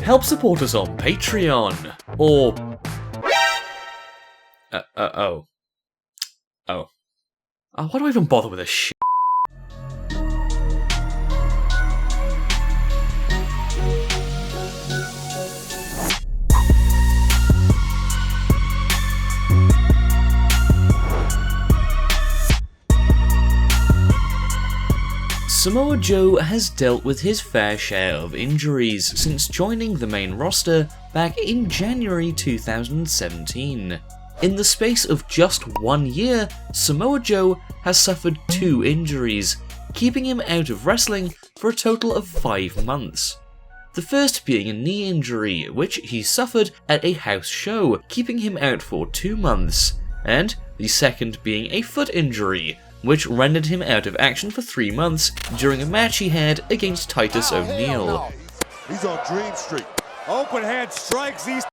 Help support us on Patreon, or... why do I even bother with this shit? Samoa Joe has dealt with his fair share of injuries since joining the main roster back in January 2017. In the space of just 1 year, Samoa Joe has suffered 2 injuries, keeping him out of wrestling for a total of 5 months. The first being a knee injury, which he suffered at a house show, keeping him out for 2 months, and the second being a foot injury, which rendered him out of action for 3 months during a match he had against Titus O'Neil. No. He's on Dream Street. Open hand strikes these.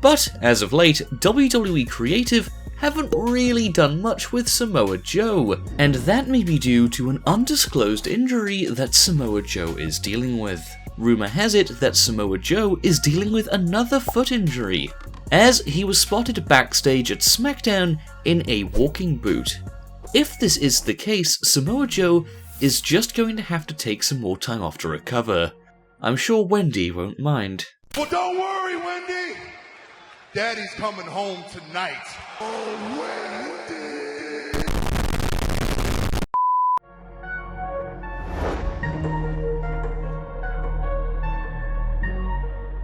But as of late, WWE Creative haven't really done much with Samoa Joe, and that may be due to an undisclosed injury that Samoa Joe is dealing with. Rumour has it that Samoa Joe is dealing with another foot injury, as he was spotted backstage at SmackDown in a walking boot. If this is the case, Samoa Joe is just going to have to take some more time off to recover. I'm sure Wendy won't mind. Well, don't worry, Wendy. Daddy's coming home tonight. Oh, Wendy.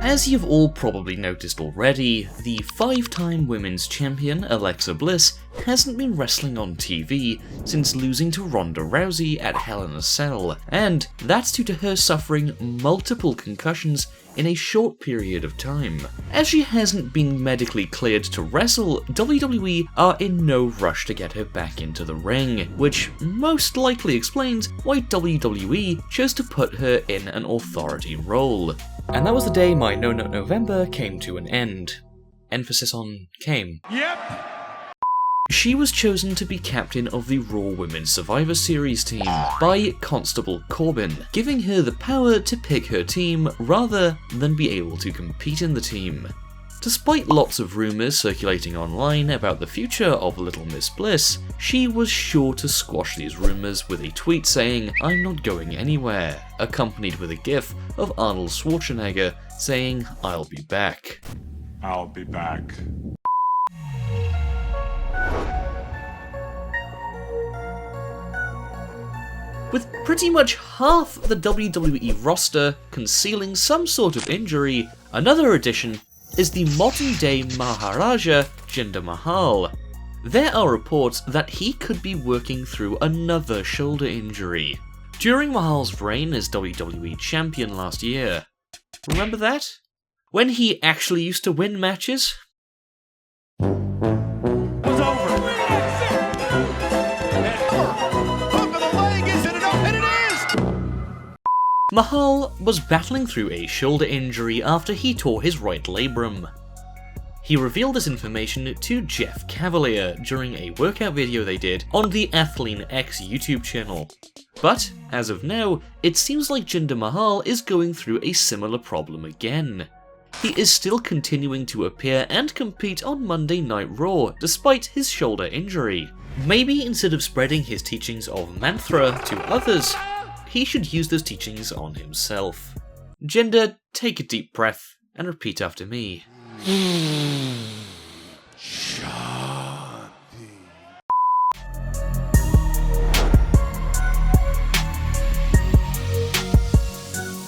As you've all probably noticed already, the 5-time women's champion Alexa Bliss hasn't been wrestling on TV since losing to Ronda Rousey at Hell in a Cell, and that's due to her suffering multiple concussions in a short period of time. As she hasn't been medically cleared to wrestle, WWE are in no rush to get her back into the ring, which most likely explains why WWE chose to put her in an authority role. And that was the day my No Nut November came to an end. Emphasis on came. Yep. She was chosen to be captain of the Raw Women's Survivor Series team by Constable Corbin, giving her the power to pick her team rather than be able to compete in the team. Despite lots of rumours circulating online about the future of Little Miss Bliss, she was sure to squash these rumours with a tweet saying, "I'm not going anywhere," accompanied with a gif of Arnold Schwarzenegger saying, "I'll be back." I'll be back. With pretty much half the WWE roster concealing some sort of injury, another addition is the modern-day Maharaja Jinder Mahal. There are reports that he could be working through another shoulder injury. During Mahal's reign as WWE Champion last year, remember that? When he actually used to win matches? It's over. Hook of the leg, isn't it? And it is! Mahal was battling through a shoulder injury after he tore his right labrum. He revealed this information to Jeff Cavalier during a workout video they did on the Athlean X YouTube channel. But, as of now, it seems like Jinder Mahal is going through a similar problem again. He is still continuing to appear and compete on Monday Night Raw despite his shoulder injury. Maybe instead of spreading his teachings of mantra to others, he should use those teachings on himself. Jinder, take a deep breath and repeat after me.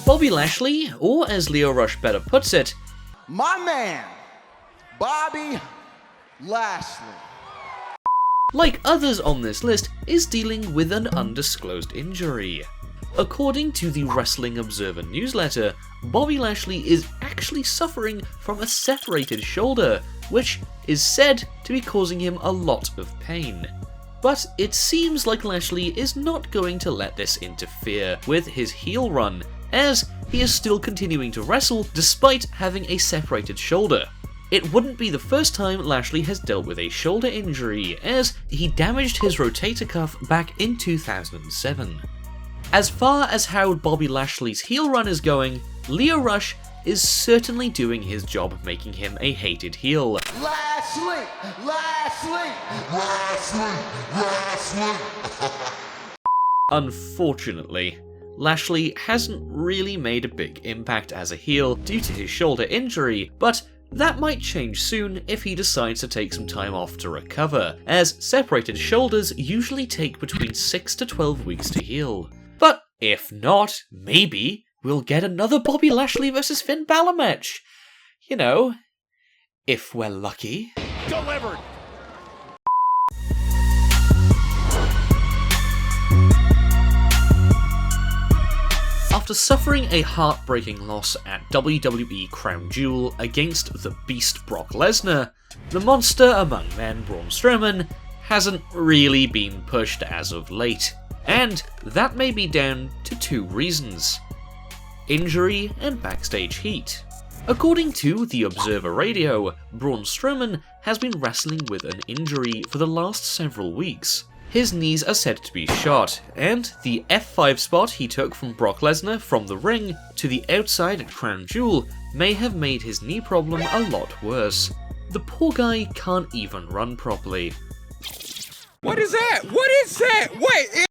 Bobby Lashley, or as Leo Rush better puts it, my man, Bobby Lashley, like others on this list, is dealing with an undisclosed injury. According to the Wrestling Observer newsletter, Bobby Lashley is actually suffering from a separated shoulder, which is said to be causing him a lot of pain. But it seems like Lashley is not going to let this interfere with his heel run, as he is still continuing to wrestle despite having a separated shoulder. It wouldn't be the first time Lashley has dealt with a shoulder injury, as he damaged his rotator cuff back in 2007. As far as how Bobby Lashley's heel run is going, Leo Rush is certainly doing his job of making him a hated heel. Lashley! Lashley! Lashley! Unfortunately, Lashley hasn't really made a big impact as a heel due to his shoulder injury, but that might change soon if he decides to take some time off to recover, as separated shoulders usually take between 6 to 12 weeks to heal. But if not, maybe we'll get another Bobby Lashley vs Finn Balor match. You know, if we're lucky. Delivered. After suffering a heartbreaking loss at WWE Crown Jewel against the Beast Brock Lesnar, the monster among men Braun Strowman hasn't really been pushed as of late, and that may be down to two reasons: injury and backstage heat. According to The Observer Radio, Braun Strowman has been wrestling with an injury for the last several weeks. His knees are said to be shot, and the F5 spot he took from Brock Lesnar from the ring to the outside at Crown Jewel may have made his knee problem a lot worse. The poor guy can't even run properly. What is that? What is that? Wait!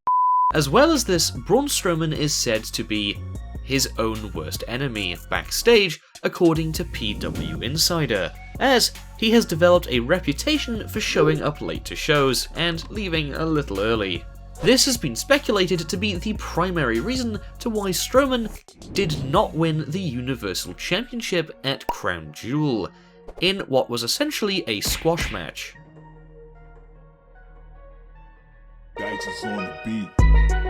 As well as this, Braun Strowman is said to be his own worst enemy backstage, according to PW Insider, as he has developed a reputation for showing up late to shows and leaving a little early. This has been speculated to be the primary reason to why Strowman did not win the Universal Championship at Crown Jewel, in what was essentially a squash match. Dice is on the beat.